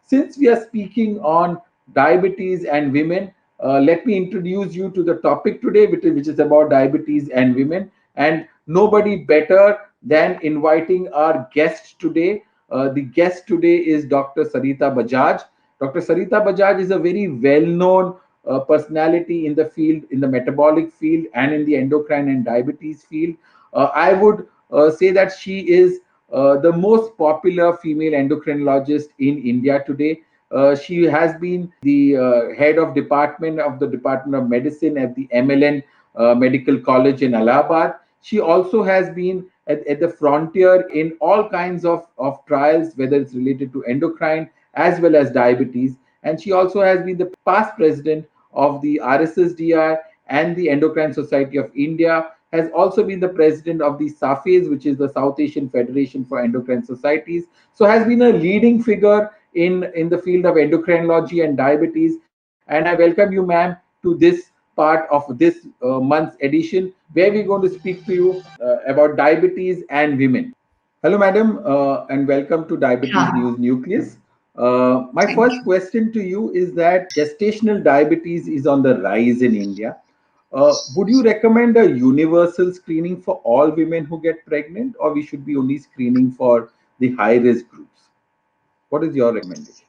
Since we are speaking on diabetes and women, let me introduce you to the topic today, which is about diabetes and women. And nobody better than inviting our guest today. The guest today is Dr. Sarita Bajaj. Dr. Sarita Bajaj is a very well known personality in the field, in the metabolic field, and in the endocrine and diabetes field. I would say that she is the most popular female endocrinologist in India today. She has been the head of the Department of Medicine at the MLN Medical College in Allahabad. She also has been at the frontier in all kinds of trials, whether it's related to endocrine as well as diabetes. And she also has been the past president of the RSSDI and the Endocrine Society of India, has also been the president of the SAFES, which is the South Asian Federation for Endocrine Societies. So has been a leading figure in the field of endocrinology and diabetes. And I welcome you, ma'am, to this part of this month's edition, where we're going to speak to you about diabetes and women. Hello, madam, and welcome to Diabetes Yeah, News Nucleus. My thank first you. question to you is that gestational diabetes is on the rise in India. Would you recommend a universal screening for all women who get pregnant, or we should be only screening for the high risk groups? What is your recommendation?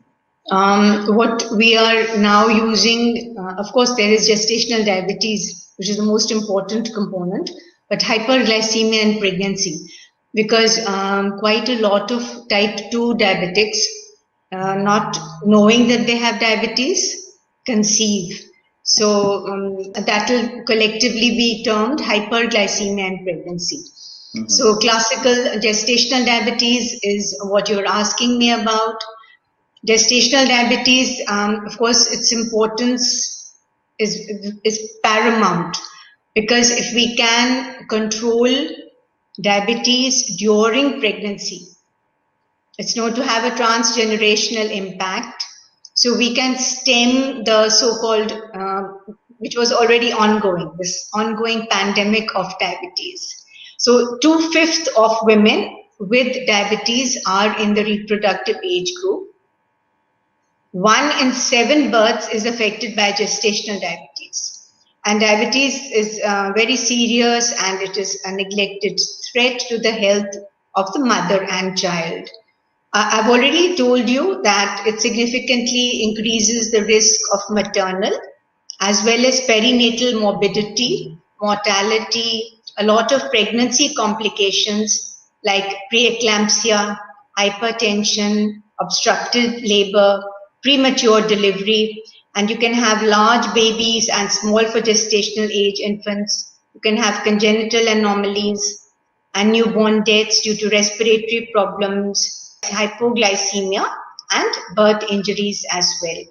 What we are now using, of course, there is gestational diabetes, which is the most important component, but hyperglycemia in pregnancy, because quite a lot of type 2 diabetics, not knowing that they have diabetes, conceive. So that will collectively be termed hyperglycemia in pregnancy. Mhm. So classical gestational diabetes is what you're asking me about. Gestational diabetes, of course, its importance is paramount, because if we can control diabetes during pregnancy, it's known to have a transgenerational impact. So we can stem the so-called, which was already ongoing, this ongoing pandemic of diabetes. So 2/5 of women with diabetes are in the reproductive age group. 1 in 7 births is affected by gestational diabetes. And diabetes is very serious, and it is a neglected threat to the health of the mother and child. I've already told you that it significantly increases the risk of maternal as well as perinatal morbidity, mortality, a lot of pregnancy complications like preeclampsia, hypertension, obstructed labor, premature delivery, and you can have large babies and small for gestational age infants. You can have congenital anomalies and newborn deaths due to respiratory problems, hypoglycemia, and birth injuries as well.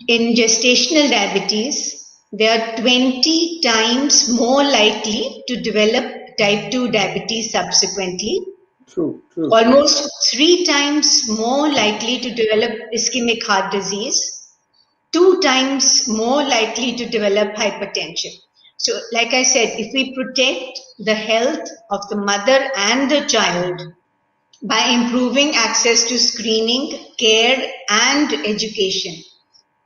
In gestational diabetes, they are 20 times more likely to develop type 2 diabetes subsequently, True, true. almost 3 times more likely to develop ischemic heart disease, 2 times more likely to develop hypertension. So, like I said, if we protect the health of the mother and the child by improving access to screening, care, and education,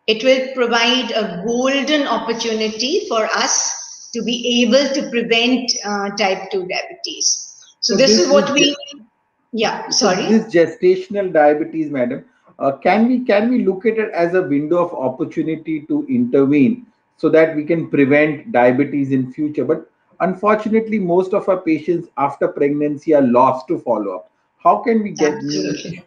it will provide a golden opportunity for us to be able to prevent type 2 diabetes. So So this this is this what we, yeah, so sorry. this gestational diabetes, madam, can we look at it as a window of opportunity to intervene so that we can prevent diabetes in future? But unfortunately, most of our patients after pregnancy are lost to follow up. How can we get, Absolutely.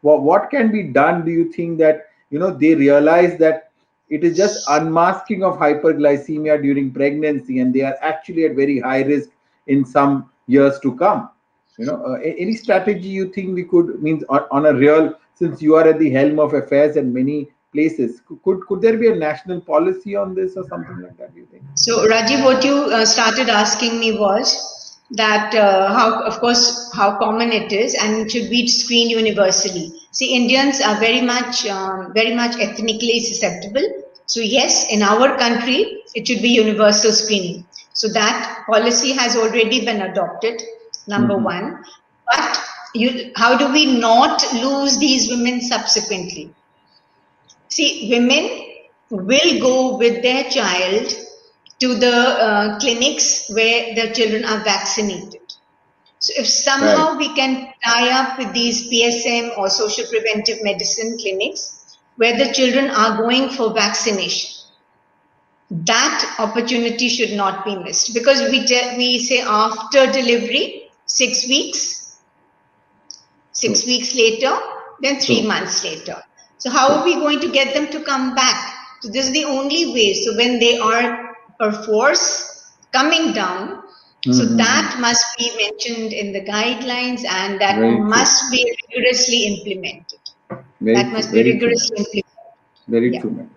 what can be done? Do you think that they realize that it is just unmasking of hyperglycemia during pregnancy, and they are actually at very high risk in some years to come? Any strategy you think we could, means on a real, since you are at the helm of affairs in many places, could there be a national policy on this or something like that, do you think? So Rajiv, what you started asking me was that how, of course, how common it is, and should we screen universally? See, Indians are very much ethnically susceptible. So yes, in our country, it should be universal screening. So that policy has already been adopted. Number Hmm. one, but how do we not lose these women subsequently? See, women will go with their child to the clinics where the children are vaccinated. So if somehow Right. we can tie up with these PSM or social preventive medicine clinics where the children are going for vaccination, that opportunity should not be missed, because we say after delivery 6 weeks, True. 6 weeks later, then three True. months later. So how True. are we going to get them to come back? So this is the only way. So when they are perforce coming down, so Mm-hmm. that must be mentioned in the guidelines, and that Very true. must be rigorously implemented. Very That true. must be Very true, man. rigorously implemented. Very Yeah. true, man.